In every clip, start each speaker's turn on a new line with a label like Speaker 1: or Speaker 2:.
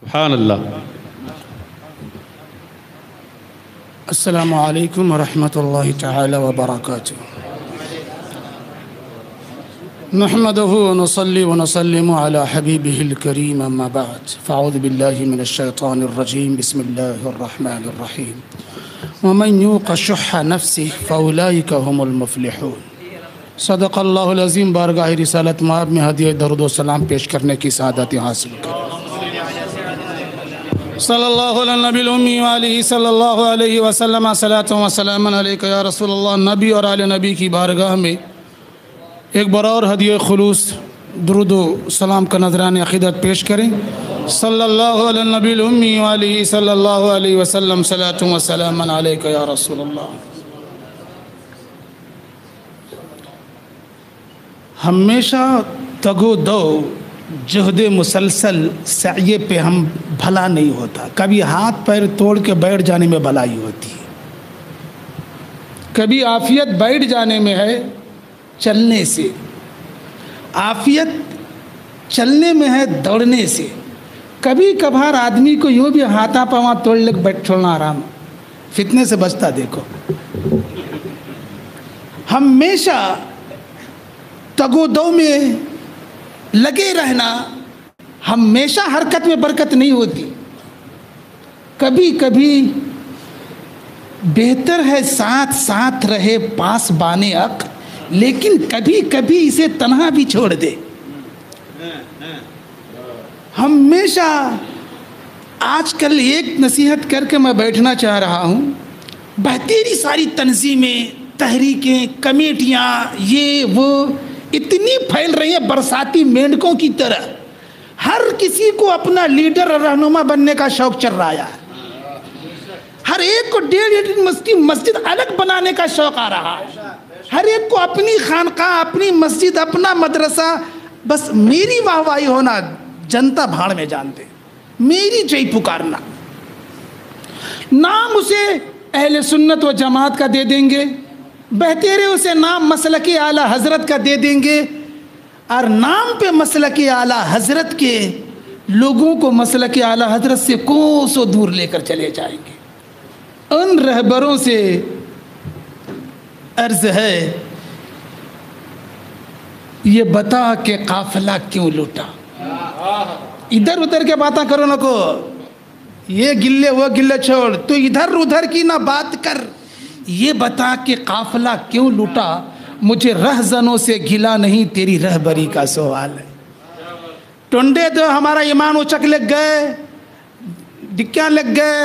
Speaker 1: سبحان اللہ۔
Speaker 2: السلام علیکم ورحمۃ اللہ تعالی وبرکاتہ۔ نحمده ونصلي ونسلم على حبيبه الكريم اما بعد فاعوذ بالله من الشيطان الرجيم بسم الله الرحمن الرحيم ومن يوق شح نفسه فاولئك هم المفلحون۔ صدق اللہ العظیم۔ بارگاہ رسالت مآب میں ہدیہ درود و سلام پیش کرنے کی سعادت حاصل کریں۔ صلی اللہ علیہ نبی الامی وآلہ صلی اللہ علیہ وسلم صلاۃ و سلام علیک یا رسول اللہ۔ نبی اور آل نبی کی بارگاہ میں ایک بار اور ہدیہ خلوص درود و سلام کا نذران عقیدت پیش کریں۔ صلی اللہ علیہ نبی الامی وآلہ صلی اللہ علیہ وسلم صلاۃ و سلام علیک یا رسول اللہ۔ ہمیشہ تگ و دو جہد مسلسل سعی پہ ہم بھلا نہیں ہوتا، کبھی ہاتھ پیر توڑ کے بیٹھ جانے میں بھلائی ہوتی ہے، کبھی عافیت بیٹھ جانے میں ہے چلنے سے، عافیت چلنے میں ہے دوڑنے سے، کبھی کبھار آدمی کو یوں بھی ہاتھا پاواں توڑ لے بیٹھ چھوڑنا آرام، فتنے سے بچتا دیکھو۔ ہمیشہ تگ و دو میں لگے رہنا، ہمیشہ حرکت میں برکت نہیں ہوتی، کبھی کبھی بہتر ہے ساتھ ساتھ رہے پاس بانے حق، لیکن کبھی کبھی اسے تنہا بھی چھوڑ دے۔ ہمیشہ آج کل ایک نصیحت کر کے میں بیٹھنا چاہ رہا ہوں، بہتری ساری تنظیمیں، تحریکیں، کمیٹیاں، یہ وہ اتنی پھیل رہی ہیں برساتی مینڈکوں کی طرح، ہر کسی کو اپنا لیڈر اور رہنما بننے کا شوق چل رہا ہے، ہر ایک کو ڈیڑھ مسجد الگ بنانے کا شوق آ رہا ہے، ہر ایک کو اپنی خانقاہ، اپنی مسجد، اپنا مدرسہ، بس میری واہ واہی ہونا، جنتا بھاڑ میں جانتے، میری جئی پکارنا، نام اسے اہل سنت و جماعت کا دے دیں گے، بہترے اسے نام مسلک اعلیٰ حضرت کا دے دیں گے، اور نام پہ مسلک اعلیٰ حضرت کے لوگوں کو مسلک اعلیٰ حضرت سے کوسوں دور لے کر چلے جائیں گے۔ ان رہبروں سے عرض ہے، یہ بتا کہ قافلہ کیوں لوٹا؟ ادھر ادھر کے باتیں کرو نہ کو، یہ گلے وہ گلے چھوڑ، تو ادھر ادھر کی نہ بات کر، یہ بتا کہ قافلہ کیوں لوٹا؟ مجھے رہزنوں سے گلا نہیں، تیری رہبری کا سوال ہے۔ ٹنڈے تو ہمارا ایمان اچک لگ گئے، ڈکیاں لگ گئے،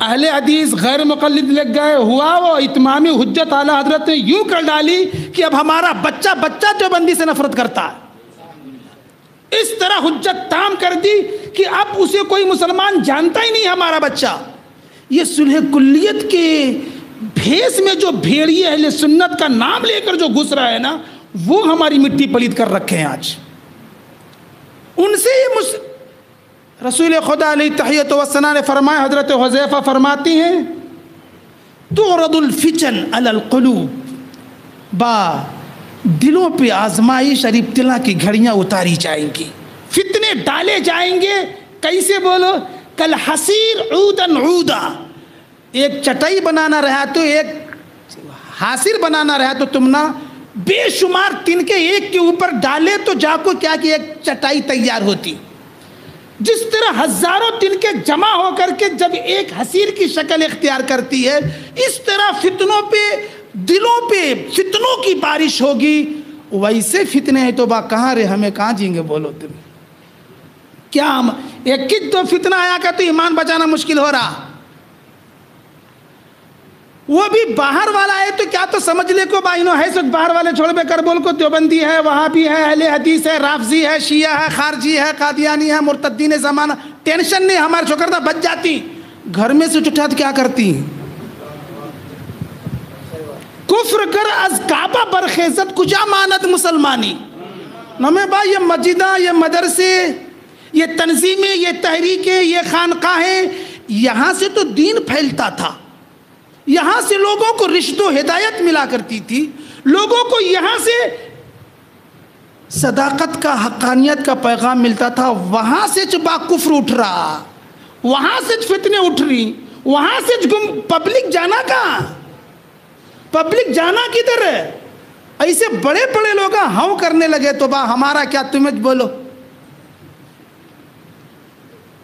Speaker 2: اہل حدیث غیر مقلد لگ گئے، ہوا وہ اتمامی حجت اعلیٰ حضرت نے یوں کر ڈالی کہ اب ہمارا بچہ دیوبندی سے نفرت کرتا ہے، اس طرح حجت تام کر دی کہ اب اسے کوئی مسلمان جانتا ہی نہیں ہمارا بچہ۔ یہ صلح کلیت کے بھیس میں جو بھیڑیے اہل سنت کا نام لے کر جو گھس رہا ہے نا، وہ ہماری مٹی پلید کر رکھے ہیں آج۔ ان سے یہ رسول خدا علیہ تحیت و ثنا نے فرمایا، حضرت حذیفہ فرماتی ہیں، تعرض الفتن علی القلوب، با دلوں پہ آزمائش اور ابتلا کی گھڑیاں اتاری جائیں گی، فتنے ڈالے جائیں گے۔ کیسے بولو؟ کل حسیر عودن عودا، ایک چٹائی بنانا رہا تو ایک حاصر بنانا رہا تو تم نہ بے شمار تن کے ایک کے اوپر ڈالے تو جا کو کیا کہ ایک چٹائی تیار ہوتی، جس طرح ہزاروں تن کے جمع ہو کر کے جب ایک حسیر کی شکل اختیار کرتی ہے، اس طرح فتنوں پہ، دلوں پہ فتنوں کی بارش ہوگی۔ ویسے فتنے ہیں تو با کہاں رہے، ہمیں کہاں جیں گے؟ بولو تم کیا ہم ایک کت تو فتنہ آیا کہ تو ایمان بچانا مشکل ہو رہا، وہ بھی باہر والا ہے تو کیا تو سمجھ لے کو بھائی نو ہے سب باہر والے چھوڑ بے کر بول کو دیوبندی ہے، وہابی ہے، اہل حدیث ہے، رافضی ہے، شیعہ ہے، خارجی ہے، قادیانی ہے، مرتدین زمانہ، ٹینشن نہیں، ہمارے چوکردہ بچ جاتی، گھر میں سے اٹھا کیا کرتی؟ کفر کر از کعبہ برخیزت کجا ماند مسلمانی۔ نمیں بھائی یہ مسجداں، یہ مدرسے، یہ تنظیمیں، یہ تحریکیں، یہ خانقاہیں، یہاں سے تو دین پھیلتا تھا، یہاں سے لوگوں کو رشد و ہدایت ملا کرتی تھی، لوگوں کو یہاں سے صداقت کا، حقانیت کا پیغام ملتا تھا، وہاں سے جب کفر اٹھ رہا، وہاں سے فتنے اٹھ رہی, وہاں سے پبلک جانا کہاں, پبلک جانا کدھر ہے؟ ایسے بڑے بڑے لوگ ہاں کرنے لگے تو با ہمارا کیا, تمہیں بولو.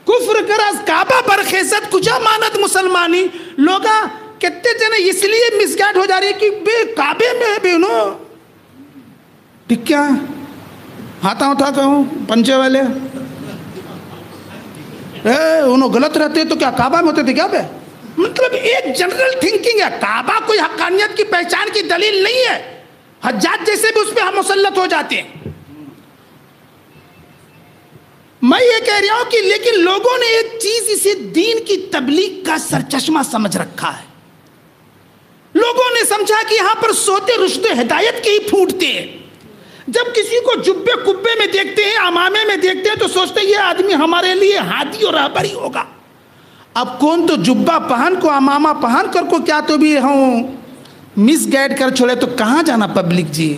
Speaker 2: کفر کرا کعبہ برخیزت کجا مانت مسلمانی لوگا کہتے تھے نا, اس لیے مس گائیڈ ہو جا رہی ہے کہ بے کعبے میں ہے بہنو ٹھیک کیا ہاتھاں اٹھا کہوں پنچے والے انہوں غلط رہتے تو کیا کعبہ میں ہوتے تھے کیا بے؟ مطلب ایک جنرل تھنکنگ ہے, کعبہ کوئی حقانیت کی پہچان کی دلیل نہیں ہے. حجاج جیسے بھی اس پہ ہم مسلط ہو جاتے ہیں. میں یہ کہہ رہا ہوں کہ لیکن لوگوں نے ایک چیز اسے دین کی تبلیغ کا سرچشمہ سمجھ رکھا ہے. لوگوں نے سمجھا کہ یہاں پر سوتے رشد ہدایت کے ہی پھوٹتے ہیں. جب کسی کو جبے کبے میں دیکھتے ہیں, امامے میں دیکھتے ہیں تو سوچتے ہیں یہ آدمی ہمارے لیے ہادی اور رہبری ہوگا. اب کون تو جبہ پہن کو امامہ پہن کر کو کیا تو بھی ہوں مس گائیڈ کر چھوڑے تو کہاں جانا پبلک جی؟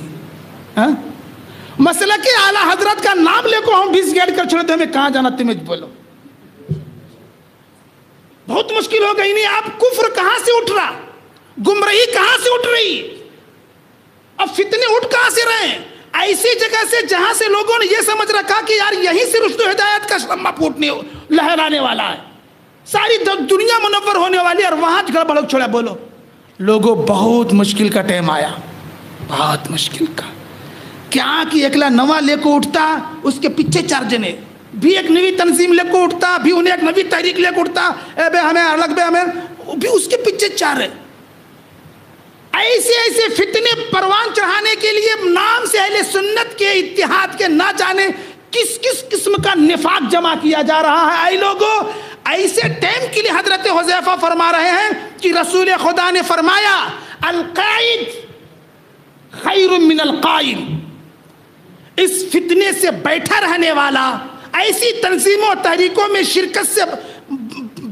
Speaker 2: مسئلہ کہ اعلیٰ حضرت کا نام لے کو ہم مس گائیڈ کر چھوڑے تو ہمیں کہاں جانا, تمہیں بولو. بہت مشکل ہو گئی نہیں. آپ کفر کہاں سے اٹھ رہا, گمراہی کہاں سے اٹھ رہی, اب فتنے اٹھ کہاں سے رہے ہیں؟ ایسی جگہ سے جہاں سے لوگوں نے یہ سمجھ رکھا کہ یار یہیں سے رشد و ہدایت کا شمع پھوٹنے لہرانے والا ہے, ساری دنیا منور ہونے والی ہے, اور وہاں جگہ بڑک چھوڑا. بولو لوگوں بہت مشکل کا ٹائم آیا, بہت مشکل کا. کیا کہ اکلا نواں لے کو اٹھتا, اس کے پیچھے چار جنے بھی ایک نئی تنظیم لے کو اٹھتا, بھی انہیں ایک نئی تحریک لے کو اٹھتا, اے بے ہمیں الگ, بے ہمیں بھی اس کے پیچھے چار ہے. ایسے ایسے فتنے پروان چڑھانے کے لیے نام سے اہل سنت کے اتحاد کے نہ جانے کس کس قسم کا نفاق جمع کیا جا رہا ہے. اے لوگوں, ایسے ٹائم کے لیے حضرت حذیفہ فرما رہے ہیں کہ رسول خدا نے فرمایا القائد خیر من القائم. اس فتنے سے بیٹھا رہنے والا, ایسی تنظیموں تحریکوں میں شرکت سے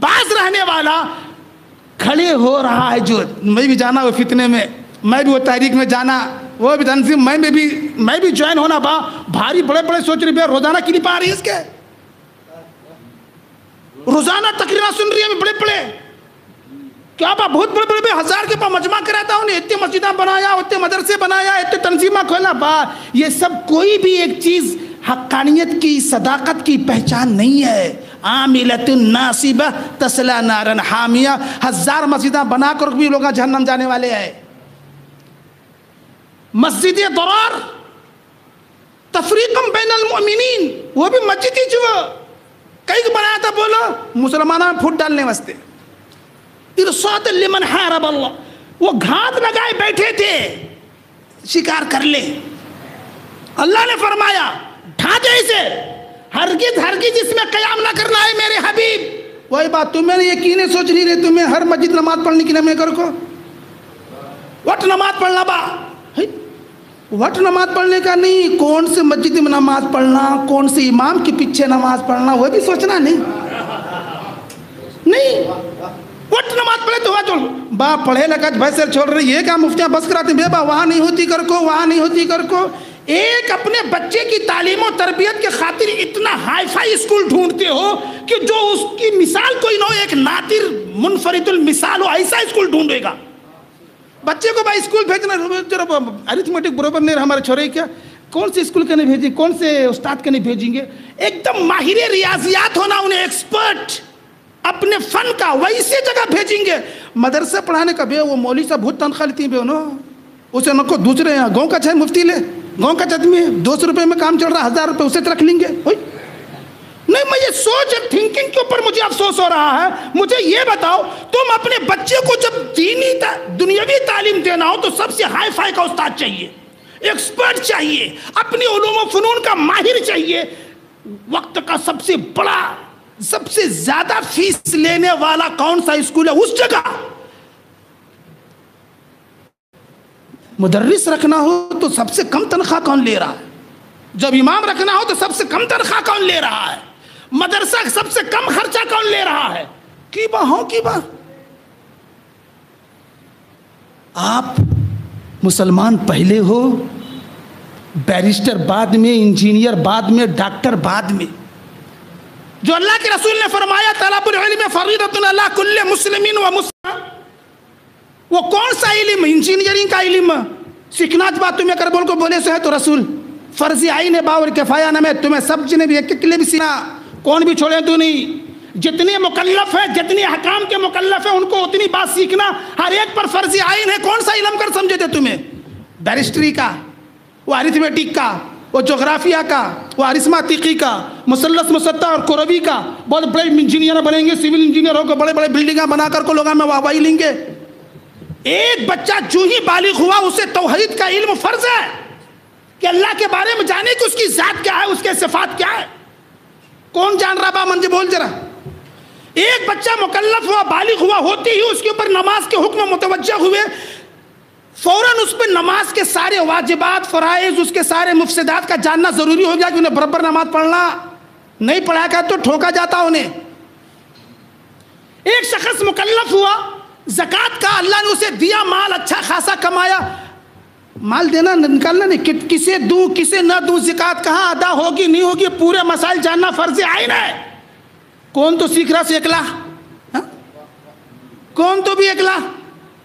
Speaker 2: باز رہنے والا کھڑے ہو رہا ہے. جو میں بھی جانا وہ فتنے میں, میں بھی وہ تحریک میں جانا, وہ بھی تنظیم میں بھی جوائن ہونا. بھاری بڑے بڑے سوچ رہی ہے روزانہ کلپ آ رہی ہے, اس کے روزانہ تقریرات سن رہی ہے بڑے بڑے کیا بہت بڑے بڑے ہزار کے پاس مجمع کراتا ہوں, اتنے مسجدیں بنایا, اتنے مدرسے بنایا, اتنے تنظیمیں کھولا. یہ سب کوئی بھی ایک چیز حقانیت کی صداقت کی پہچان نہیں ہے. عاملۃ ناصبہ تصلی نارا حامیہ, ہزار مسجدیں بنا کر بھی لوگ جہنم جانے والے ہیں. مسجد ضرار تفریقا بین المؤمنین, وہ بھی مسجد ہی جو کئی بنایا تھا, بولو مسلمانوں میں پھوٹ ڈالنے واسطے. ارصاد لمن حارب اللہ, وہ گھات لگائے بیٹھے تھے شکار کر لے. اللہ نے فرمایا ڈھانچے اسے, ہرگز ہرگز اس میں قیام نہ کرنا ہے میرے حبیب. وہی بات تمہیں یقین سوچ نہیں رہے, تمہیں ہر مسجد نماز پڑھنے کے لیے میں کر کو وٹ نماز پڑھنا با, وٹ نماز پڑھنے کا نہیں, کون سے مسجد میں نماز پڑھنا, کون سے امام کے پیچھے نماز پڑھنا, وہ بھی سوچنا نہیں. وٹ نماز پڑھے تو وہاں چھوڑ با, پڑھے لگا بھائی چھوڑ رہے, یہ کیا مفتیاں بس کراتے بے با, وہاں نہیں ہوتی کر کو, وہاں نہیں ہوتی کر کو. ایک اپنے بچے کی تعلیم و تربیت کے خاطر اتنا ہائی فائی اسکول ڈھونڈتے ہو کہ جو اس کی مثال کوئی نہ ہو, ایک نادر منفرد المثال ہو, ایسا اسکول ڈھونڈے گا. بچے کو بھائی اسکول بھیجنا, ارتھمیٹک برابر نہیں ہمارے چھوڑے کیا, کون سے اسکول کے نہیں بھیجیں, کون سے استاد کے نہیں بھیجیں گے. ایک دم ماہر ریاضیات ہونا, انہیں ایکسپرٹ اپنے فن کا, ویسے جگہ بھیجیں گے. مدرسہ پڑھانے کا بے, وہ مولوی صاحب بہت تنخواہ لیتی ہیں بے, اسے نہ کو دوسرے یہاں گاؤں کا چاہے مفتی لے, گاؤں کا آدمی ہے, 200 روپے میں کام چل رہا, 1000 روپے اسے رکھ لیں گے. نہیں, میں یہ سوچ تھنکنگ کے اوپر مجھے افسوس ہو رہا ہے. مجھے یہ بتاؤ, تم اپنے بچے کو جب دینی دنیاوی تعلیم دینا ہو تو سب سے ہائی فائی کا استاد چاہیے, ایکسپرٹ چاہیے, اپنی علوم و فنون کا ماہر چاہیے. وقت کا سب سے بڑا, سب سے زیادہ فیس لینے والا کون سا اسکول ہے؟ اس جگہ مدرس رکھنا ہو تو سب سے کم تنخواہ کون لے رہا ہے؟ جب امام رکھنا ہو تو سب سے کم تنخواہ کون لے رہا ہے؟ مدرسہ سب سے کم خرچہ کون لے رہا ہے؟ کی بات آپ مسلمان پہلے ہو, بیرسٹر بعد میں, انجینئر بعد میں, ڈاکٹر بعد میں. جو اللہ کے رسول نے فرمایا طلب العلم فریضۃ علی کل مسلم و مسلمہ، وہ کون سا علم؟ انجینئرنگ کا علم سیکھنا بات تمہیں کر بول کو بولے سے ہے تو رسول فرض عین باور کفایہ نہ میں تمہیں سب جنے بھی ایک لیے بھی سیکھنا، کون بھی چھوڑے تو نہیں، جتنے مکلف ہے جتنے حکام کے مکلف ہیں ان کو اتنی بات سیکھنا ہر ایک پر فرض عین ہے۔ کون سا علم کر سمجھے تھے تمہیں؟ بیرسٹری کا، وہ ارتھمیٹک کا، وہ جغرافیہ کا، وہ ارثمیٹک کا، مثلث مسطح اور کروی کا، بہت بڑے انجینئر بنیں گے، سول انجینئر ہو کے بڑے بڑے بلڈنگاں بنا کر کو لوگوں میں واہواہی لیں گے۔ ایک بچہ جو ہی بالغ ہوا اسے توحید کا علم فرض ہے کہ اللہ کے بارے میں جانے کہ اس کی ذات کیا ہے، اس کے صفات کیا ہے۔ کون جان رہا با منجے بول جرا؟ ایک بچہ مکلف ہوا بالغ ہوا ہوتی ہی اس کے اوپر نماز کے حکم متوجہ ہوئے، فوراً اس پہ نماز کے سارے واجبات فرائض اس کے سارے مفسدات کا جاننا ضروری ہو گیا کہ انہیں برابر نماز پڑھنا، نہیں پڑھا کر تو ٹھوکا جاتا انہیں۔ ایک شخص مکلف ہوا، زکوٰۃ کا اللہ نے اسے دیا، مال اچھا خاصا کمایا، مال دینا نکالنا نہیں، کسے دوں کسے نہ دوں، زکوٰۃ کہاں ادا ہوگی نہیں ہوگی، پورے مسائل جاننا فرض عین ہے۔ کون تو سیکھ رہا سے اکلا، کون تو بھی اکلا،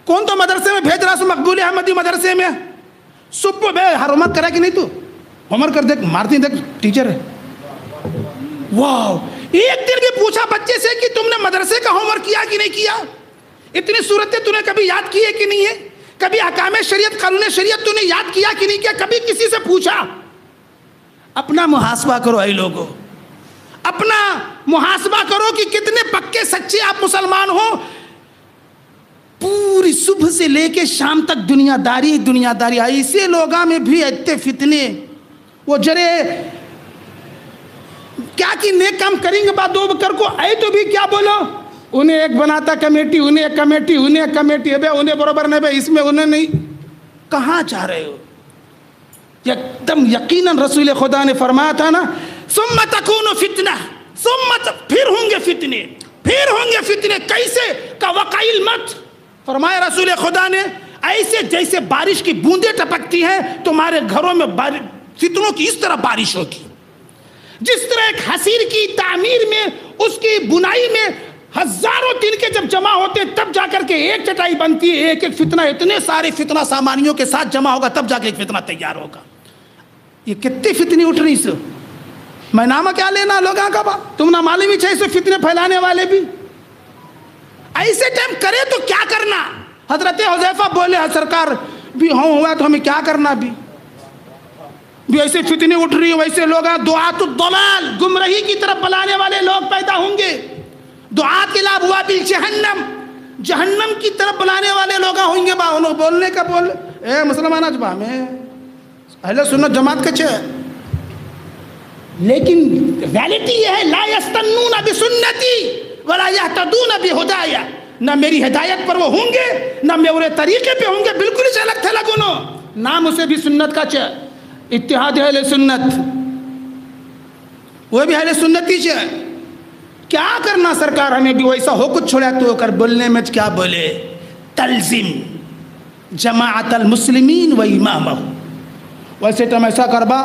Speaker 2: کون تو مدرسے میں بھیج رہا سو مقبول احمدی مدرسے میں، صبح بے ہر ہومورک کرا کہ نہیں، تو ہومورک کر دیکھ مارتی دیکھ ٹیچر ہے۔ واو، ایک دن بھی پوچھا بچے سے کہ تم نے مدرسے کا ہومورک کیا کہ نہیں کیا؟ اتنی صورتیں تو نے کبھی یاد کی ہے کہ نہیں ہے؟ کبھی احکام شریعت قانون شریعت تو نے یاد کیا کہ نہیں کیا؟ کبھی کسی سے پوچھا؟ اپنا محاسبہ کرو اے لوگو، اپنا محاسبہ کرو کہ کتنے پکے سچے آپ مسلمان ہو۔ پوری صبح سے لے کے شام تک دنیا داری ایسے لوگاں میں بھی اتنے فتنے، وہ جرے کیا کہ نیک کام کریں گے بعد دو بکر کو اے تو بھی کیا بولو، انہیں ایک بناتا کمیٹی، انہیں ایک کمیٹی، انہیں ایک کمیٹی، انہیں برابر نہیں بھائی اس میں انہیں نہیں، کہاں چاہ رہے ہو؟ ایک دم یقیناً رسول خدا نے فرمایا تھا نا، ثم تکون فتنہ، پھر ہوں گے فتنے، پھر ہوں گے فتنے، کیسے کا وقائل مت، فرمایا رسول خدا نے ایسے جیسے بارش کی بوندیں ٹپکتی ہیں تمہارے گھروں میں فتنوں کی اس طرح بارش ہوگی۔ جس طرح ایک حصیر کی تعمیر میں اس کی بنائی میں ہزاروں دن کے جب جمع ہوتے تب جا کر کے ایک چٹائی بنتی ہے، ایک ایک فتنہ اتنے سارے فتنہ سامانیوں کے ساتھ جمع ہوگا تب جا کے ایک فتنہ تیار ہوگا۔ یہ کتنی فتنی اٹھ رہی سے، میں نامہ کیا لینا لوگاں کا با، تم نہ معلوم ہی چاہیے فتنے پھیلانے والے بھی ایسے ٹائم کرے تو کیا کرنا؟ حضرت حذیفہ بولے سرکار بھی ہوا تو ہمیں کیا کرنا، بھی ایسے فتنے اٹھ رہی ویسے لوگ دعات الضلال گمراہی کی طرف بلانے والے لوگ پیدا ہوں گے، دعات کے لاب ہوا بالجہنم جہنم کی طرف بلانے والے لوگ ہوں گے۔ با انہوں بولنے کا بول اے مسلمان اجبا میں اہل سنت جماعت کے چھے، لیکن ریالٹی یہ ہے لا یستنون بسنتی ولا یہتدون بہدایا، نہ میری ہدایت پر وہ ہوں گے نہ میرے طریقے پہ ہوں گے، بالکل ہی الگ تھے لگونو، نام اسے بھی سنت کا چھے، اتحاد اہل سنت، وہ بھی اہل سنتی چھے۔ کیا کرنا سرکار ہمیں بھی ویسا ہو کچھ چھوڑا تو کر بولنے میں کیا بولے، تلزم جماعت المسلمین و امامہ، ویسے تم ایسا کربا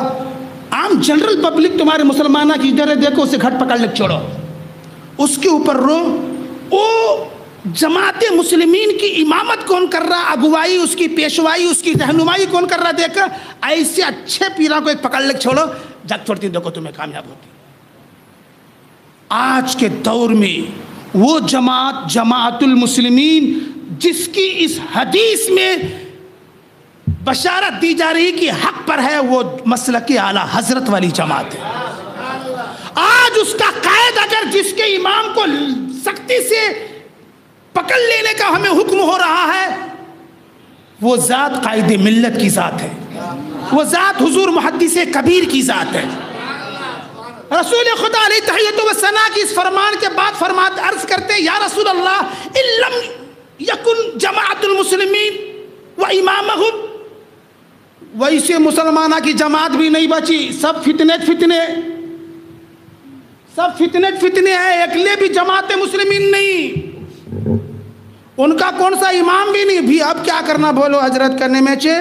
Speaker 2: عام جنرل پبلک تمہارے مسلمانہ کی ادھر دیکھو اسے گھٹ پکڑ لے چھوڑو، اس کے اوپر رو، او جماعت مسلمین کی امامت کون کر رہا، اگوائی اس کی پیشوائی اس کی رہنمائی کون کر رہا، دیکھ ایسے اچھے پیرا کو ایک پکڑ لے چھوڑو، جگ چھوڑتی دیکھو تمہیں کامیاب ہوتی۔ آج کے دور میں وہ جماعت المسلمین جس کی اس حدیث میں بشارت دی جا رہی کہ حق پر ہے، وہ مسلک اعلیٰ حضرت والی جماعت ہے۔ آج اس کا قائد اگر جس کے امام کو سختی سے پکڑ لینے کا ہمیں حکم ہو رہا ہے، وہ ذات قائد ملت کی ذات ہے، وہ ذات حضور محدث کبیر کی ذات ہے۔ رسول خدا علیہ تحیت و ثنا کی اس فرمان کے بعد فرمات عرض کرتے یا رسول اللہ ان لم یکن جماعت المسلمین و امامہم، ویسے مسلمانہ کی جماعت بھی نہیں بچی، سب فتنے ہیں، اکلے بھی جماعت مسلمین نہیں، ان کا کون سا امام بھی نہیں، بھی اب کیا کرنا بولو حضرت کرنے میں چھے،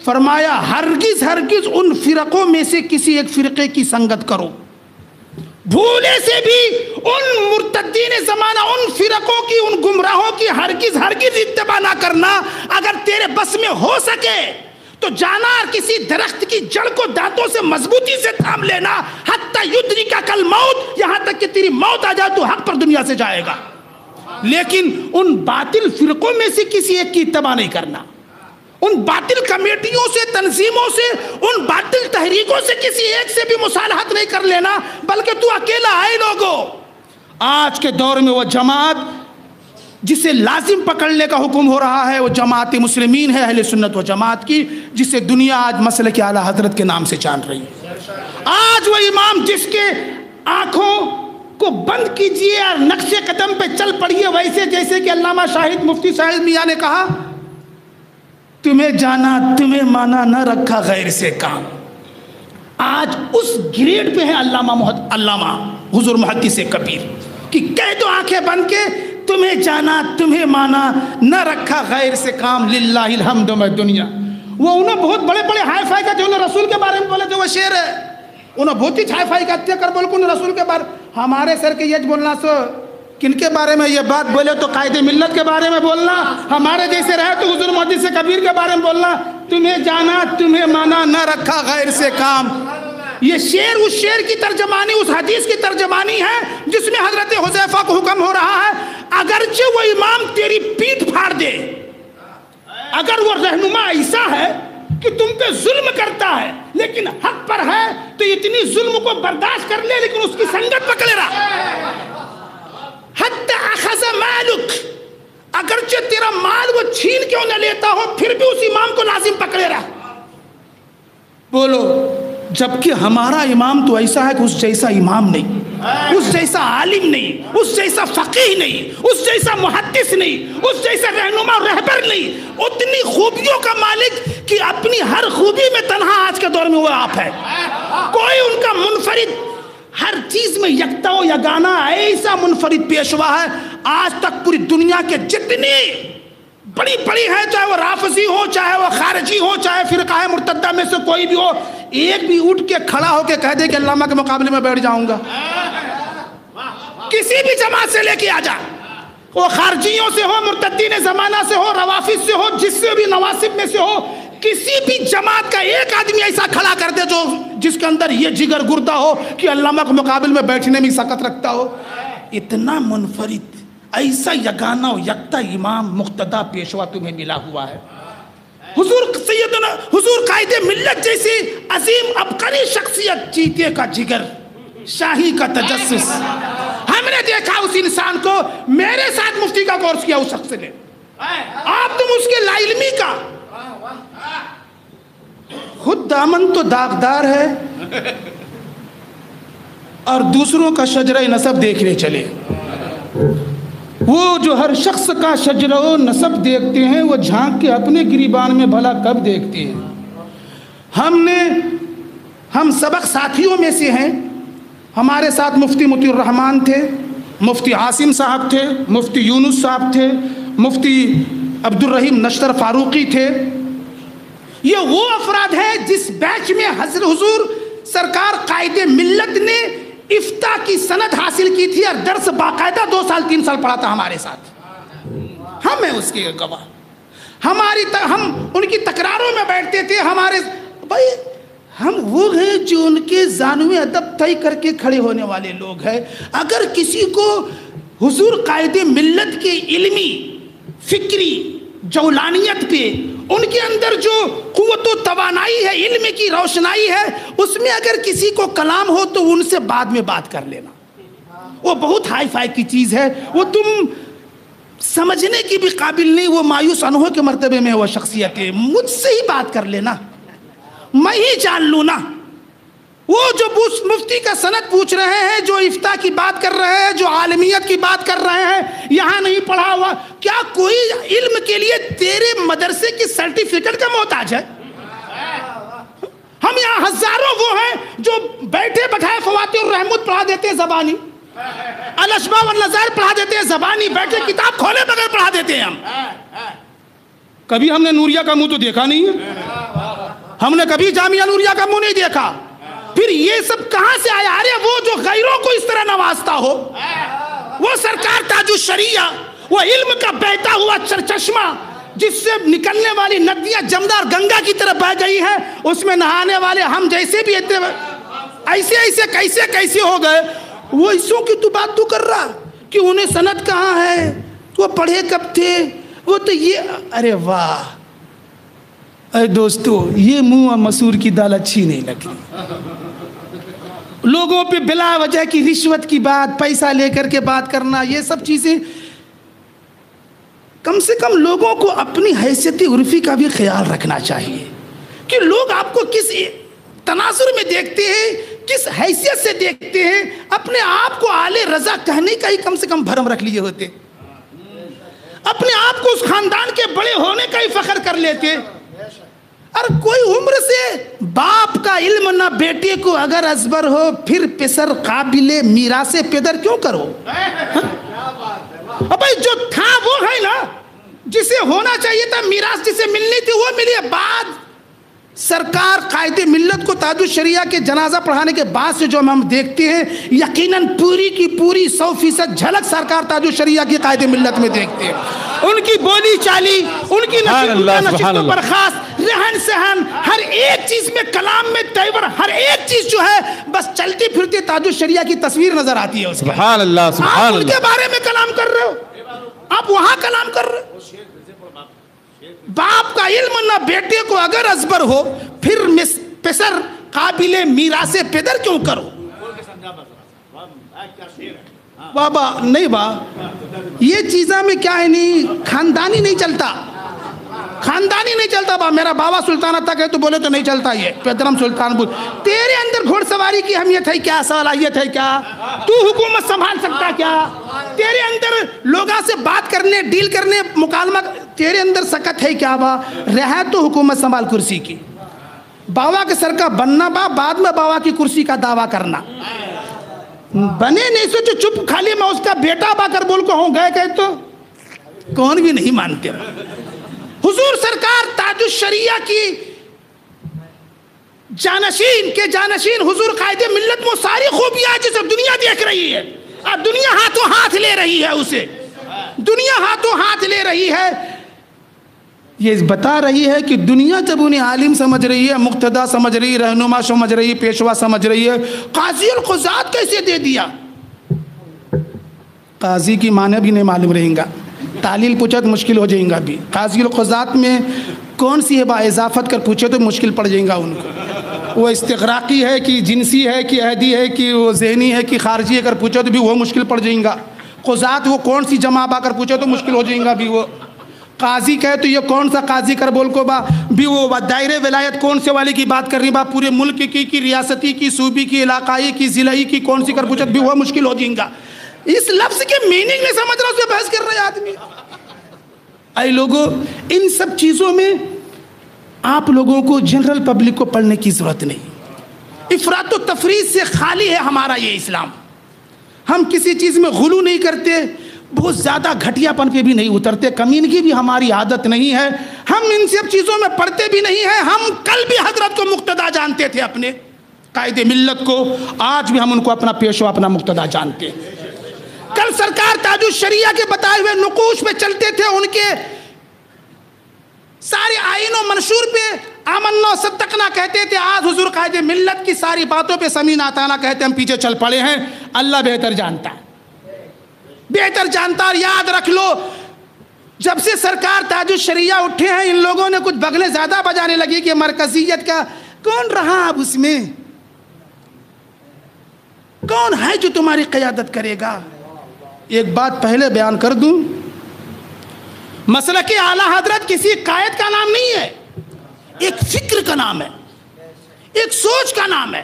Speaker 2: فرمایا ہرگز ان فرقوں میں سے کسی ایک فرقے کی سنگت کرو، بھولے سے بھی ان مرتدین زمانہ، ان فرقوں کی، ان گمراہوں کی ہرگز اتباع نہ کرنا۔ اگر تیرے بس میں ہو سکے تو جانا اور کسی درخت کی جڑ کو دانتوں سے مضبوطی سے تھام لینا، حتی یدرکک الموت، یہاں تک کہ تیری موت آ جائے تو حق پر دنیا سے جائے گا۔ لیکن ان باطل فرقوں میں سے کسی ایک کی اتباع نہیں کرنا، ان باطل کمیٹیوں سے، تنظیموں سے، ان باطل تحریکوں سے کسی ایک سے بھی مصالحت نہیں کر لینا، بلکہ تو اکیلا آئے لوگو۔ آج کے دور میں وہ جماعت جسے لازم پکڑنے کا حکم ہو رہا ہے وہ جماعت مسلمین ہے، اہل سنت و جماعت کی، جسے دنیا آج مسلک اعلیٰ حضرت کے نام سے جان رہی ہے۔ آج وہ امام جس کے آنکھوں کو بند کیجئے اور نقش قدم پہ چل پڑیے، ویسے جیسے کہ علامہ شاہد مفتی صاحب میاں نے کہا، تمہیں جانا تمہیں مانا نہ رکھا غیر سے کام۔ آج اس گریڈ پہ ہے علامہ حضور محدث کبیر کہ کہہ دو آنکھیں بند کے، تمہیں جانا تمہیں مانا نہ رکھا غیر سے کام، للہ الحمد میں دنیا۔ وہ انہوں بہت بڑے بڑے ہائی فائی کا جو انہوں رسول کے بارے میں بولے تھے وہ شعر ہے، انہوں بہت ہی ہائی فائی کرتے کر بول کو رسول کے بارے۔ ہمارے سر کے یہ بولنا سو کن کے بارے میں یہ بات بولے تو قائد ملت کے بارے میں بولنا، ہمارے جیسے رہے تو حضور محدث کبیر کے بارے میں بولنا، تمہیں جانا تمہیں مانا نہ رکھا غیر سے کام۔ یہ شعر اس شعر کی ترجمانی، اس حدیث کی ترجمانی ہے جس میں حضرت حذیفہ کو حکم ہو رہا ہے، اگرچہ وہ امام تیری پیٹھ پھاڑ دے، اگر وہ رہنما ایسا ہے کہ تم پہ ظلم کرتا ہے لیکن حق پر ہے تو اتنی ظلم کو برداشت کر لے، لیکن اس کی سنگت پکڑے رہا۔ حتی اخذ مالک، اگرچہ تیرا مال وہ چھین کیوں نہ لیتا ہو پھر بھی اس امام کو لازم پکڑے رہا۔ بولو، جبکہ ہمارا امام تو ایسا ہے کہ اس جیسا امام نہیں، اس جیسا عالم نہیں، اس جیسا فقیہ نہیں، اس جیسا محدث نہیں، اس جیسا رہنما رہبر نہیں، اتنی خوبیوں کا مالک کہ اپنی ہر خوبی میں تنہا آج کے دور میں وہ آپ ہے، کوئی ان کا منفرد، ہر چیز میں یکتا و یگانہ ایسا منفرد پیشوا ہے۔ آج تک پوری دنیا کے جتنی بڑی بڑی ہیں، چاہے وہ رافضی ہو، چاہے وہ خارجی ہو، چاہے فرقہ مرتدہ میں سے کوئی بھی ہو، ایک بھی اٹھ کے کھڑا ہو کے کہہ دے کہ علامہ کے مقابلے میں بیٹھ جاؤں گا، کسی بھی جماعت سے لے کے آ جا، وہ خارجیوں سے ہو، مرتدین زمانہ سے ہو، روافض سے ہو، جس سے بھی نواسب میں سے ہو، کسی بھی جماعت کا ایک آدمی ایسا کھڑا کر دے جو جس کے اندر یہ جگر گردہ ہو کہ علامہ کے مقابل میں بیٹھنے میں سکت رکھتا ہو۔ اتنا منفرد، ایسا یگانہ و یکتا امام مقتدی پیشوا تمہیں ملا ہوا ہے۔ حضور سیدنا، حضور قائد ملت جیسی عظیم عبقری شخصیت، چیتے کا جگر، شاہی کا تجسس، ہم نے دیکھا اس انسان کو، میرے ساتھ مفتی کا کورس کیا اس شخص نے، آپ تم اس کے لا علمی کا، خود دامن تو داغدار ہے اور دوسروں کا شجرہ نسب دیکھنے چلے۔ وہ جو ہر شخص کا شجرہ و نسب دیکھتے ہیں وہ جھانک کے اپنے گریبان میں بھلا کب دیکھتے ہیں۔ ہم سبق ساتھیوں میں سے ہیں، ہمارے ساتھ مفتی مطیع الرحمان تھے، مفتی عاصم صاحب تھے، مفتی یونس صاحب تھے، مفتی عبد الرحیم نشتر فاروقی تھے۔ یہ وہ افراد ہیں جس بیچ میں حضرت حضور سرکار قائد ملت نے افتاء کی سند حاصل کی تھی اور درس باقاعدہ 2 سال 3 سال پڑھا تھا ہمارے ساتھ، ہم ہیں اس کے گواہ۔ ہم ان کی تکراروں میں بیٹھتے تھے، ہمارے بھائی ہم وہ ہیں جو ان کے زانوِ ادب طے کر کے کھڑے ہونے والے لوگ ہیں۔ اگر کسی کو حضور قائد ملت کے علمی، فکری جولانیت پہ، ان کے اندر جو قوت و توانائی ہے، علم کی روشنائی ہے، اس میں اگر کسی کو کلام ہو تو ان سے بعد میں بات کر لینا، وہ بہت ہائی فائی کی چیز ہے، وہ تم سمجھنے کی بھی قابل نہیں، وہ مایوس انہوں کے مرتبے میں وہ شخصیت ہے، مجھ سے ہی بات کر لینا، میں ہی جان لوں نا۔ وہ جو مفتی کا سند پوچھ رہے ہیں، جو افتاء کی بات کر رہے ہیں، جو عالمیت کی بات کر رہے ہیں، یہاں نہیں پڑھا ہوا، کیا کوئی علم کے لیے تیرے مدرسے کی سرٹیفکیٹ کا محتاج ہے؟ ہم یہاں ہزاروں وہ ہیں جو بیٹھے بٹھائے فواتح الرحمت پڑھا دیتے ہیں زبانی، الاشباح والنظائر پڑھا دیتے ہیں زبانی، بیٹھے کتاب کھولے بغیر پڑھا دیتے ہیں ہم۔ کبھی ہم نے نوریہ کا منہ تو دیکھا نہیں ہے، ہم نے کبھی جامعہ نوریہ کا منہ نہیں دیکھا، پھر یہ سب کہاں سے آیا؟ ارے وہ جو غیروں کو اس طرح نوازتا ہو، وہ سرکار تاج الشریعہ، وہ علم کا بہتا ہوا چشمہ جس سے نکلنے والی ندیاں جمنا اور گنگا کی طرف بہ گئی ہیں، اس میں نہانے والے ہم جیسے بھی ایسے ایسے کیسے ہو گئے؟ وہ اسوں کی تو بات تو کر رہا کہ انہیں سند کہاں ہے، وہ پڑھے کب تھے، وہ تو یہ، ارے واہ! اے دوستو، یہ منہ اور مسور کی دال اچھی نہیں لگی۔ لوگوں پہ بلا وجہ کی رشوت کی بات، پیسہ لے کر کے بات کرنا، یہ سب چیزیں، کم سے کم لوگوں کو اپنی حیثیت عرفی کا بھی خیال رکھنا چاہیے کہ لوگ آپ کو کس تناظر میں دیکھتے ہیں، کس حیثیت سے دیکھتے ہیں۔ اپنے آپ کو آل رضا کہنے کا ہی کم سے کم بھرم رکھ لیے ہوتے، اپنے آپ کو اس خاندان کے بڑے ہونے کا ہی فخر کر لیتے۔ اور کوئی عمر سے باپ کا علم نہ بیٹے کو اگر ازبر ہو، پھر پسر قابل میراث پدر کیوں کرو؟ بھائی جو تھا وہ ہے نا، جسے ہونا چاہیے تھا، میراث جسے ملنی تھی وہ ملی ہے۔ بعد سرکار قائد ملت کو تاج الشریعہ کے جنازہ پڑھانے کے بعد سے جو ہم دیکھتے ہیں، یقیناً پوری کی پوری 100% جھلک سرکار تاج الشریعہ کی قائد ملت میں دیکھتے ہیں۔ ان کی بولی چالی، ان کی نشست و برخاست، رہن سہن، ہر ایک چیز میں، کلام میں، تیور، ہر ایک چیز جو ہے بس چلتی پھرتی تاج الشریعہ کی تصویر نظر آتی ہے۔
Speaker 1: سبحان اللہ، سبحان اللہ۔
Speaker 2: آپ ان کے بارے میں کلام کر رہے ہو، آپ وہاں کلام کر رہے ہو۔ باپ کا علم نہ بیٹے کو اگر ازبر ہو، پھر پسر قابل میراث پدر کیوں کرو؟ بابا نہیں یہ چیزاں میں کیا ہے، نہیں خاندانی نہیں چلتا، خاندانی نہیں چلتا۔ میرا بابا سلطانہ تک ہے تو بولے تو نہیں چلتا، یہ پیدرم سلطان بول۔ تیرے اندر گھوڑ سواری کی اہمیت ہے کیا، صلاحیت ہے کیا؟ تو حکومت سنبھال سکتا کیا؟ تیرے اندر لوگوں سے بات کرنے، ڈیل کرنے، مکالمہ، تیرے اندر سکت ہے کیا؟ رہا تو حکومت سنبھال کرسی کی، باوا کے سر کا بننا بعد میں باوا کی کرسی کا دعویٰ کرنا، بنے نہیں سو جو چپ خالی میں اس کا بیٹا با کر بول کو ہوں گئے کہ تو کون بھی نہیں مانتے۔ حضور سرکار تاج الشریعہ کی جانشین حضور قائد ملت میں ساری خوبیاں جسے دنیا دیکھ رہی ہے، اور دنیا ہاتھوں ہاتھ لے رہی ہے، اسے دنیا ہاتھوں ہاتھ لے رہی ہے۔ یہ بتا رہی ہے کہ دنیا جب انہیں عالم سمجھ رہی ہے، مقتدا سمجھ رہی ہے، رہنما سمجھ رہی ہے، پیشوا سمجھ رہی ہے، قاضی القضات کیسے دے دیا؟ قاضی کی معنی بھی نہیں معلوم رہیں گا، تعلیل پوچھا تو مشکل ہو جائیں گا بھی۔ قاضی القضات میں کون سی ہے با اضافت کر پوچھے تو مشکل پڑ جائیں گا ان کو، وہ استغراقی ہے کہ جنسی ہے کہ عہدی ہے کہ وہ ذہنی ہے کہ خارجی ہے کر پوچھے تو بھی وہ مشکل پڑ جائیں گا۔ قضات وہ کون سی جمع با کر پوچھے تو مشکل ہو جائیں گا بھی۔ وہ قاضی کہے تو یہ کون سا قاضی کر بول کو با بھی، وہ دائرے ولایت کون سے والے کی بات کر رہی با، پورے ملک کی ریاستی کی، صوبی کی، علاقائی کی، ضلعی کی کون سی کر پوچھے بھی وہ مشکل ہو جائیں گا۔ اس لفظ کے میننگ نہیں سمجھ رہا، اس پہ بحث کر رہے آدمی۔ اے لوگوں، ان سب چیزوں میں آپ لوگوں کو، جنرل پبلک کو پڑھنے کی ضرورت نہیں۔ افراط و تفریط سے خالی ہے ہمارا یہ اسلام۔ ہم کسی چیز میں غلو نہیں کرتے، بہت زیادہ گھٹیا پن پہ بھی نہیں اترتے، کمینگی بھی ہماری عادت نہیں ہے، ہم ان سب چیزوں میں پڑھتے بھی نہیں ہیں۔ ہم کل بھی حضرت کو مقتدا جانتے تھے، اپنے قائد ملت کو، آج بھی ہم ان کو اپنا پیشوا، اپنا مقتدا جانتے ہیں۔ کل سرکار تاج الشریعہ کے بتائے ہوئے نقوش پہ چلتے تھے، ان کے سارے آئین و منشور پہ آمنا و صدقنا کہتے تھے۔ آج حضور قائد ملت کی ساری باتوں پہ سمینا اطاعنا کہتے ہیں، ہم پیچھے چل پڑے ہیں۔ اللہ بہتر جانتا ہے، بہتر جانتا۔ اور یاد رکھ لو، جب سے سرکار تاج الشریعہ اٹھے ہیں، ان لوگوں نے کچھ بغلیں زیادہ بجانے لگی کہ مرکزیت کا کون رہا اب، اس میں کون ہے جو تمہاری قیادت کرے گا؟ ایک بات پہلے بیان کر دوں، مسلک اعلیٰ حضرت کسی قائد کا نام نہیں ہے، ایک فکر کا نام ہے، ایک سوچ کا نام ہے۔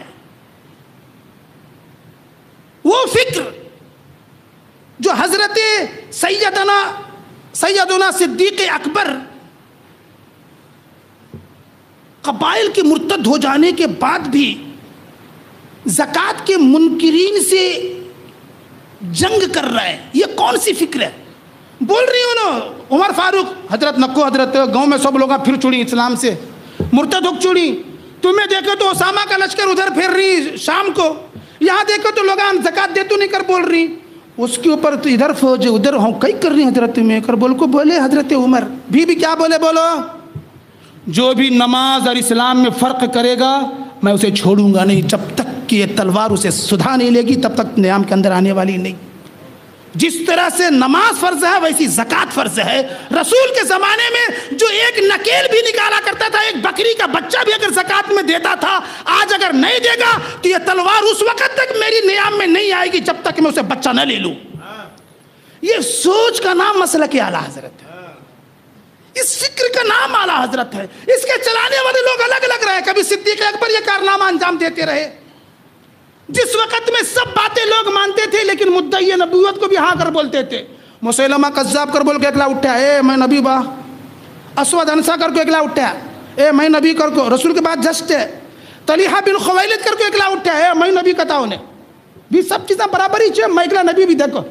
Speaker 2: وہ فکر جو حضرت سیدنا صدیق اکبر قبائل کے مرتد ہو جانے کے بعد بھی زکوٰۃ کے منکرین سے جنگ کر رہا ہے، یہ کون سی فکر ہے؟ بول رہی ہوں نا، عمر فاروق حضرت نکو حضرت گاؤں میں سب لوگ پھر چھوڑی اسلام سے، مرتد ہو چھوڑی، تمہیں دیکھو تو اسامہ کا لشکر ادھر پھر رہی شام کو, یہاں دیکھو تو لوگ زکات دے تو نہیں کر بول رہی, اس کے اوپر تو ادھر فوج ادھر ہم کئی کر رہی ہیں حضرت میں کر بول کو بولے حضرت عمر بھی کیا بولے, بولو جو بھی نماز اور اسلام میں فرق کرے گا میں اسے چھوڑوں گا نہیں, جب تک کہ یہ تلوار اسے سدھا نہیں لے گی تب تک نیام کے اندر آنے والی نہیں. جس طرح سے نماز فرض ہے ویسی زکات فرض ہے. رسول کے زمانے میں جو ایک نکیل بھی نکالا کرتا تھا, ایک بکری کا بچہ بھی اگر زکات میں دیتا تھا, آج اگر نہیں دے گا تو یہ تلوار اس وقت تک میری نیام میں نہیں آئے گی جب تک میں اسے بچہ نہ لے لوں. یہ سوچ کا نام مسلک اعلیٰ حضرت ہے, اس فکر کا نام اعلیٰ حضرت ہے. اس کے چلانے والے لوگ الگ الگ رہے. کبھی صدیق اکبر یہ کارنامہ انجام دیتے رہے, جس وقت میں سب باتیں لوگ مانتے تھے لیکن مدعی نبوت کو بھی ہاں کر بولتے تھے. مسیلمہ کذاب کر بول کے اکلا اٹھا, اے میں نبی با. اسود انسا کر کو اکلا اٹھا, اے میں نبی کر کو. رسول کے بعد جسٹ ہے. طلحہ بن خویلد کر کو اکلا اٹھا, اے میں نبی کہتا انہیں بھی سب چیزیں برابر ہی چھے, میں اکلا نبی بھی دیکھو.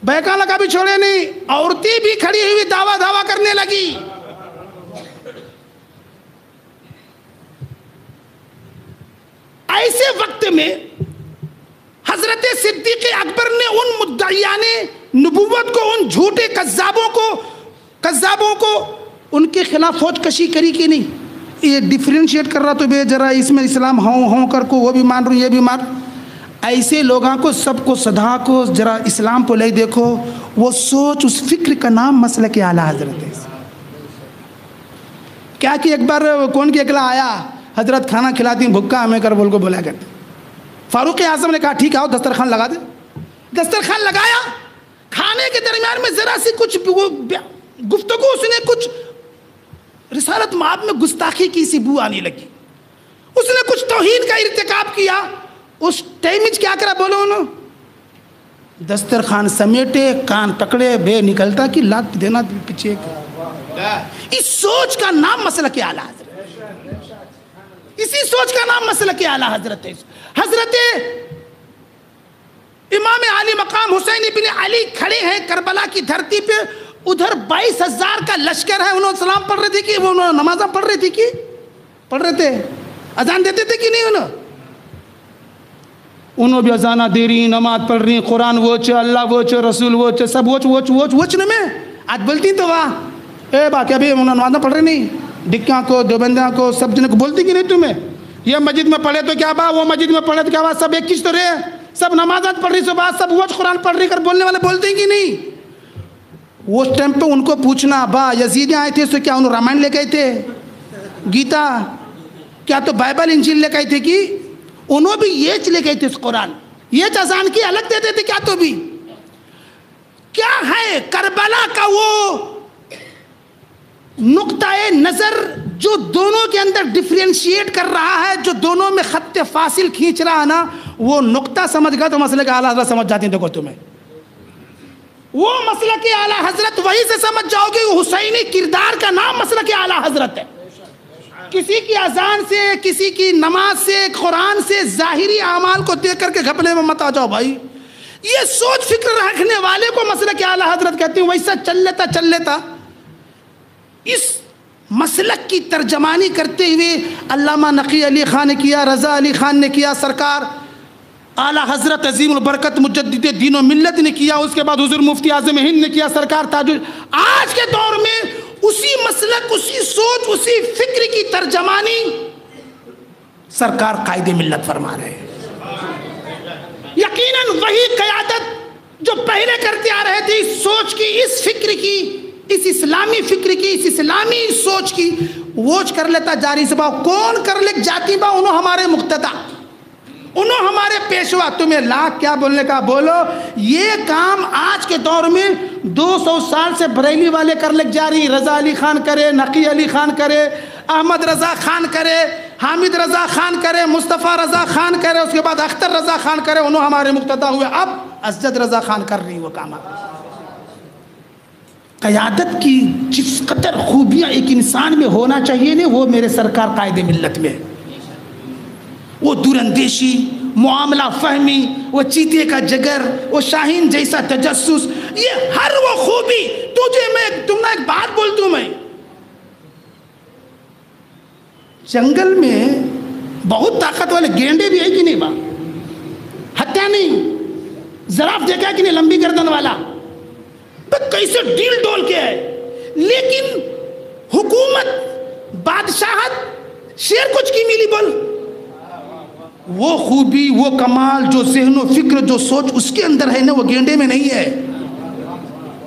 Speaker 2: بہکا لگا بھی چھوڑے نہیں, عورتیں بھی کھڑی ہوئی دعویٰ کرنے لگی. ایسے وقت میں حضرت صدیق اکبر نے ان مدعیان نبوت کو, ان جھوٹے کذابوں کو ان کے خلاف فوج کشی کری کہ نہیں. یہ ڈیفرینشیٹ کر رہا تو بے ذرا اس میں اسلام ہوں کر کو وہ بھی مان رہا یہ بھی مان. ایسے لوگوں کو سب کو صدا کو ذرا اسلام کو لے دیکھو, وہ سوچ اس فکر کا نام مسلک اعلیٰ حضرت ہے. کیا کہ ایک بار کون کی اکلا آیا, حضرت کھانا کھلاتی ہیں بھکا ہمیں کر بول کو بولا کرتے. فاروق اعظم نے کہا ٹھیک ہے دسترخوان لگا دے. دسترخوان لگایا, کھانے کے درمیان میں ذرا سی کچھ گفتگو, اس نے کچھ رسالت مآب میں گستاخی کی سی بو آنے لگی, اس نے کچھ توہین کا ارتکاب کیا. اس ٹائم کیا کرا بولو انہوں, دسترخوان سمیٹے کان پکڑے بے نکلتا کہ لات دینا پیچھے. اس سوچ کا نام مسلک اعلیٰ حضرت, اسی سوچ کا نام مسلک اعلیٰ حضرت ہے. حضرت امام علی مقام حسین بن علی کھڑے ہیں کربلا کی دھرتی پہ, ادھر 22,000 کا لشکر ہے. انہوں سلام پڑھ رہے تھے کہ وہ نمازاں پڑھ رہے تھی کہ پڑھ رہے تھے, اذان دیتے تھے کہ نہیں. انہوں بھی اذانہ دے رہی, نماز پڑھ رہی, قرآن ووچ, اللہ ووچ, رسول ووچ, سب ووچ میں آج بولتی تو واہ اے با کیا بھی انہوں نمازاں پڑھ رہے نہیں, ڈکیاں کو دیوبندیاں کو سب جن کو بولتی کہ نہیں تمہیں. یہ مسجد میں پڑھے تو کیا با, وہ مسجد میں پڑھے تو کیا با, سب ایک چیز تو رہے, سب نمازات پڑھ رہی صبح, سب ووچ قرآن پڑھ رہی کر بولنے والے بولتے ہیں کہ نہیں. وہ ٹائم پہ ان کو پوچھنا با یزیدی آئے تھے تو کیا انہوں رامائن لے گئے تھے, گیتا کیا تو بائبل انجیل لے گئے تھے کہ انہوں بھی یہ لے گئے تھے قرآن, یہ اذان کی الگ دیتے تھے کیا تو بھی. کیا ہے کربلا کا وہ نقطہ نظر جو دونوں کے اندر ڈیفرینشیٹ کر رہا ہے, جو دونوں میں خط فاصل کھینچ رہا ہے نا, وہ نقطہ سمجھ گا تو مسئلہ کے اعلیٰ حضرت سمجھ جاتے ہیں. دیکھو تمہیں وہ مسئلہ کے اعلیٰ حضرت وہی سے سمجھ جاؤ گے. حسینی کردار کا نام مسئلہ کے اعلیٰ حضرت ہے. کسی کی اذان سے, کسی کی نماز سے, قرآن سے, ظاہری اعمال کو دیکھ کر کے گھپلے میں مت آ جاؤ بھائی. یہ سوچ فکر رکھنے والے کو مسئلہ کے اعلیٰ حضرت کہتے ہیں. ویسا چل لیتا اس مسلک کی ترجمانی کرتے ہوئے علامہ نقی علی خان نے کیا, رضا علی خان نے کیا, سرکار اعلیٰ حضرت عظیم البرکت مجدد دین و ملت نے کیا, اس کے بعد حضور مفتی اعظم ہند نے کیا, سرکار تاج. آج کے دور میں اسی مسلک, اسی سوچ, اسی فکر کی ترجمانی سرکار قائد ملت فرما رہے ہیں. یقیناً وہی قیادت جو پہلے کرتے آ رہے تھے, اس سوچ کی, اس فکر کی, اس اسلامی فکر کی, اس اسلامی سوچ کی ووچ کر لیتا جاری سے. با کون کر لے جاتی با, انہوں ہمارے مقتدی, انہوں ہمارے پیشوا. تمہیں لاکھ کیا بولنے کا بولو, یہ کام آج کے دور میں 200 سال سے بریلی والے کر لے جا رہی. رضا علی خان کرے, نقی علی خان کرے, احمد رضا خان کرے, حامد رضا خان کرے, مصطفیٰ رضا خان کرے, اس کے بعد اختر رضا خان کرے, انہوں ہمارے مقتدی ہوئے. اب اسجد رضا خان کر رہی وہ کام. قیادت کی جس قدر خوبیاں ایک انسان میں ہونا چاہیے نا, وہ میرے سرکار قائد ملت میں. وہ دور اندیشی, معاملہ فہمی, وہ چیتے کا جگر, وہ شاہین جیسا تجسس, یہ ہر وہ خوبی تم ایک بات بولتا ہوں میں, جنگل میں بہت طاقت والے گینڈے بھی ہے کہ نہیں با؟ ہتھیا نہیں، زراف دیکھا کہ نہیں لمبی گردن والا، کیسے ڈیل ڈول کے ہے، لیکن حکومت بادشاہت شیر کچھ کی ملی بول، وہ خوبی وہ کمال جو ذہن و فکر جو سوچ اس کے اندر ہے نا، وہ گینڈے میں نہیں ہے،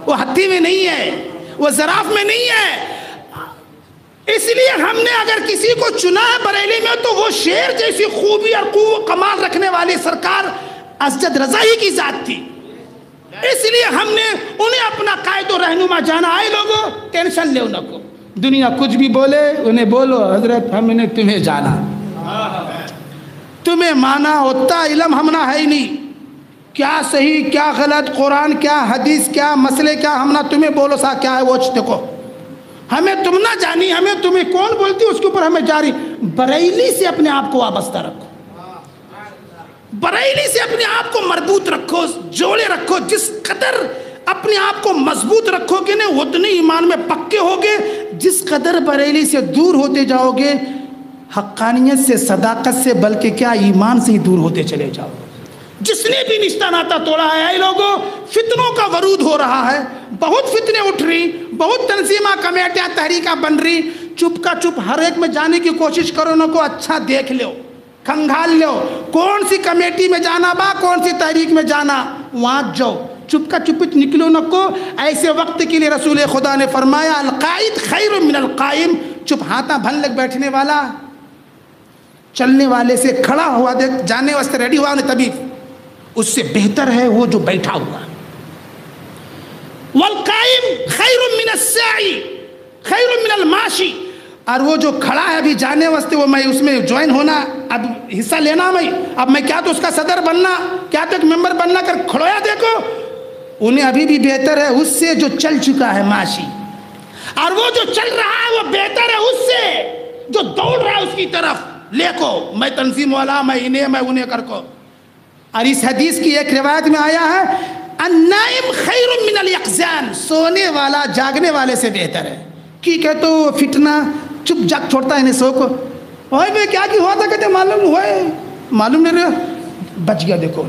Speaker 2: وہ ہتھی میں نہیں ہے، وہ زراف میں نہیں ہے۔ اس لیے ہم نے اگر کسی کو چنا ہے بریلی میں تو وہ شیر جیسی خوبی اور قوت کمال رکھنے والی سرکار اسجد رضا ہی کی ذات تھی، اس لیے ہم نے انہیں اپنا قائد و رہنما جانا۔ آئے لوگوں ٹینشن لے انہوں کو، دنیا کچھ بھی بولے انہیں بولو حضرت ہم نے تمہیں جانا، تمہیں مانا، اتنا علم ہمنا ہے ہی نہیں، کیا صحیح کیا غلط، قرآن کیا حدیث کیا مسئلے کیا، ہم نہ تمہیں بولو سا کیا ہے وہ دیکھو، ہمیں تم نہ جانی، ہمیں تمہیں کون بولتی اس کے اوپر ہمیں جاری۔ بریلی سے اپنے آپ کو وابستہ رکھو، بریلی سے اپنے آپ کو مربوط رکھو، جوڑے رکھو، جس قدر اپنے آپ کو مضبوط رکھو گے نا اتنے ایمان میں پکے ہوگے، جس قدر بریلی سے دور ہوتے جاؤ گے حقانیت سے صداقت سے بلکہ کیا ایمان سے ہی دور ہوتے چلے جاؤ۔ جس نے بھی رشتہ ناتا توڑا ہے، اے لوگوں فتنوں کا ورود ہو رہا ہے، بہت فتنے اٹھ رہی، بہت تنظیمہ کمیٹیاں تحریکہ بن رہی، چپ کا چپ ہر ایک میں جانے کی کوشش کرو، ان کو اچھا دیکھ لو، کھنگال لو، کون سی کمیٹی میں جانا با، کون سی تحریک میں جانا، وہاں جاؤ، چپ کا چپ نکلو نہ کو۔ ایسے وقت کے لیے رسول خدا نے فرمایا القائد خیر من القائم، چپ ہاتھاں بھن لگ بیٹھنے والا چلنے والے سے کھڑا ہوا دیکھ جانے واسطے ریڈی ہوا انہیں تبھی اس سے بہتر ہے وہ جو بیٹھا ہوا۔ والقائم خیر من الساعی خیر من الماشی، اور وہ جو کھڑا ہے ابھی جانے واسطے، وہ میں اس میں جوائن ہونا، اب حصہ لینا، اب میں کیا تو اس کا صدر بننا، کیا تو ایک ممبر بننا کر کھڑویا، دیکھو انہیں ابھی بھی بہتر ہے اس سے جو چل چکا ہے ماشی، اور وہ جو چل رہا ہے وہ بہتر ہے اس سے جو دوڑ رہا ہے اس کی طرف، لے کو میں تنظیم والا، میں انہیں میں انہیں کر کو۔ اور اس حدیث کی ایک روایت میں آیا ہے النائم خیر من الیقظان، سونے والا جاگنے والے سے بہتر ہے۔ کی کہتے ہو فتنہ چپ جاگ چھوڑتا ہے انہیں سو کو، اوئے میں کیا کی ہوا تھا، کہتے معلوم ہوئے، معلوم نہیں رہے، بچ گیا۔ دیکھو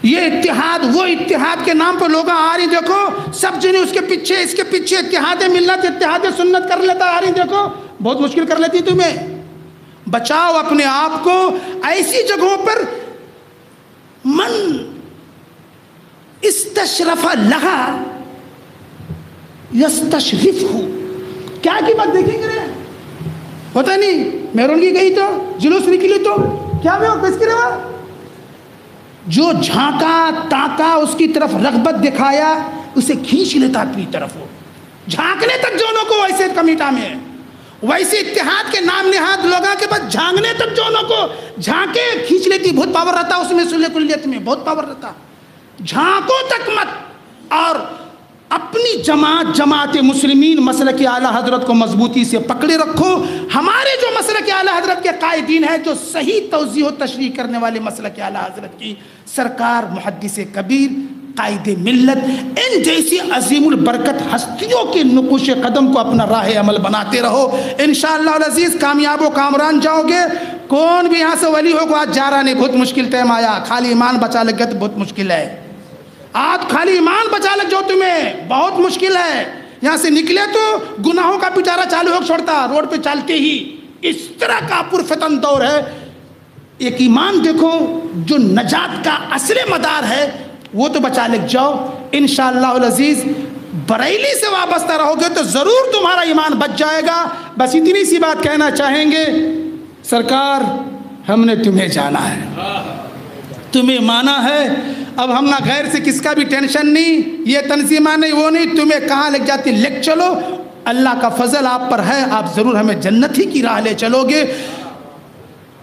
Speaker 2: یہ اتحاد، وہ اتحاد کے نام پر لوگ آ رہی، دیکھو سب جنہیں اس کے پیچھے اس کے پیچھے اتحاد ملت اتحاد سنت کر لیتا آ رہی، دیکھو بہت مشکل کر لیتی تمہیں۔ بچاؤ اپنے آپ کو ایسی جگہوں پر، من استشرف لہا یستشرفہ، کیا کی بات دیکھیں گے ہوتا نہیں، میرونگی گئی تو جلوس نکلی تو کیا میں کس کی روا، جو جھانکا تاکا اس کی طرف رغبت دکھایا اسے کھینچ لیتا اپنی طرف، وہ جھانکنے تک جونوں کو ویسے کمیٹا میں ہے، ویسے اتحاد کے نام نہاد لوگوں کے پاس جھانکنے تک جونوں کو جھانکے کھینچ لیتی، بہت پاور رہتا اس میں، سلح کلیت میں بہت پاور رہتا، جھانکو تک مت، اور اپنی جماعت مسلمین مسلک اعلیٰ حضرت کو مضبوطی سے پکڑے رکھو۔ ہمارے جو مسلک اعلیٰ حضرت کے قائدین ہیں، جو صحیح توضیح و تشریح کرنے والے مسلک اعلیٰ حضرت کی سرکار محدث کبیر قائد ملت، ان جیسی عظیم البرکت ہستیوں کے نقوش قدم کو اپنا راہ عمل بناتے رہو، انشاءاللہ العزیز کامیاب و کامران جاؤ گے۔ کون بھی یہاں سے ولی ہوگا آج جا رہا نہیں، بہت مشکل ٹائم آیا، خالی ایمان بچا لگ گیا تو بہت مشکل ہے، آج خالی ایمان بچا لگ جاؤ تمہیں بہت مشکل ہے، یہاں سے نکلے تو گناہوں کا پٹارا چالو ہو چھوڑتا روڈ پہ چلتے ہی، اس طرح کا پرفتن دور ہے۔ ایک ایمان دیکھو جو نجات کا اصل مدار ہے وہ تو بچا لگ جاؤ، انشاءاللہ العزیز بریلی سے وابستہ رہو گے تو ضرور تمہارا ایمان بچ جائے گا۔ بس اتنی سی بات کہنا چاہیں گے، سرکار ہم نے تمہیں جانا ہے، تمہیں مانا ہے، اب ہم نہ غیر سے کس کا بھی ٹینشن نہیں، یہ تنظیمہ نہیں وہ نہیں، تمہیں کہاں لگ جاتی لگ چلو، اللہ کا فضل آپ پر ہے، آپ ضرور ہمیں جنت ہی کی راہ لے چلو گے۔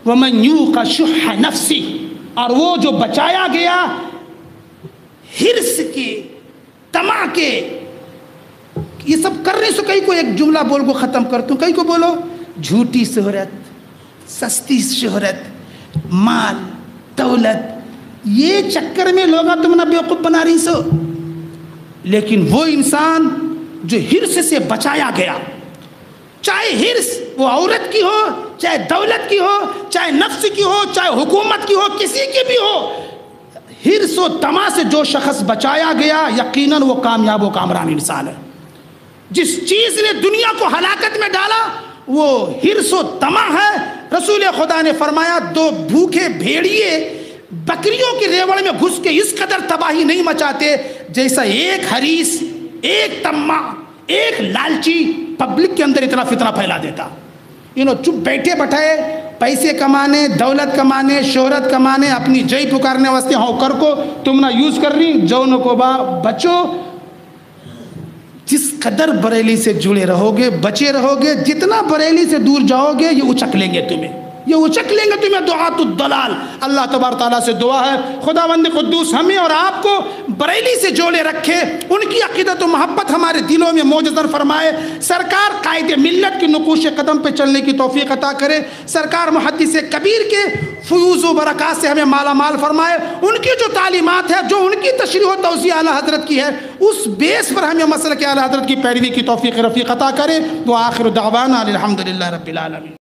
Speaker 2: وَمَنْ يُوقَ شُحَّ نَفْسِهِ، اور وہ جو بچایا گیا ہرس کے طمع کے، یہ سب کرنے سے کئی کو ایک جملہ بول کو ختم کرتا ہوں، کئی کو بولو جھوٹی شہرت، سستی شہرت، مال دولت، یہ چکر میں لوگا تم نہ بیوقوف بنا رہی سو، لیکن وہ انسان جو ہرس سے بچایا گیا، چاہے ہرس وہ عورت کی ہو، چاہے دولت کی ہو، چاہے نفس کی ہو، چاہے حکومت کی ہو، کسی کی بھی ہو، ہرس و طمع سے جو شخص بچایا گیا یقیناً وہ کامیاب و کامران انسان ہے۔ جس چیز نے دنیا کو ہلاکت میں ڈالا وہ ہرس و طمع ہے۔ رسول خدا نے فرمایا 2 بھوکے بھیڑیے بکریوں کی ریوڑ میں گھس کے اس قدر تباہی نہیں مچاتے جیسا ایک حریص، ایک طماع، ایک لالچی پبلک کے اندر اتنا فتنہ پھیلا دیتا۔ چپ بیٹھے بٹھائے پیسے کمانے، دولت کمانے، شہرت کمانے، اپنی جئی پکارنے واسطے ہاں کر کو تم نہ یوز کر رہی جونوں کو با بچو۔ جس قدر بریلی سے جڑے رہو گے، بچے رہو گے، جتنا بریلی سے دور جاؤ گے یہ اچک لیں گے تمہیں، یہ اچک لیں گے تمہیں دعات الضلال۔ اللہ تبارک تعالیٰ سے دعا ہے خداوند قدوس ہمیں اور آپ کو بریلی سے جوڑے رکھے، ان کی عقیدت و محبت ہمارے دلوں میں موجزر فرمائے۔ سرکار قائد ملت کی نقوش قدم پہ چلنے کی توفیق عطا کرے۔ سرکار محدث کبیر کے فیوز و برکات سے ہمیں مالا مال فرمائے۔ ان کی جو تعلیمات ہے، جو ان کی تشریح و توضیح اعلیٰ حضرت کی ہے، اس بیس پر ہمیں مسلک اعلیٰ حضرت کی پیروی کی توفیق رفیق عطا کرے۔ وآخر دعوانا الحمدللہ رب العالمین۔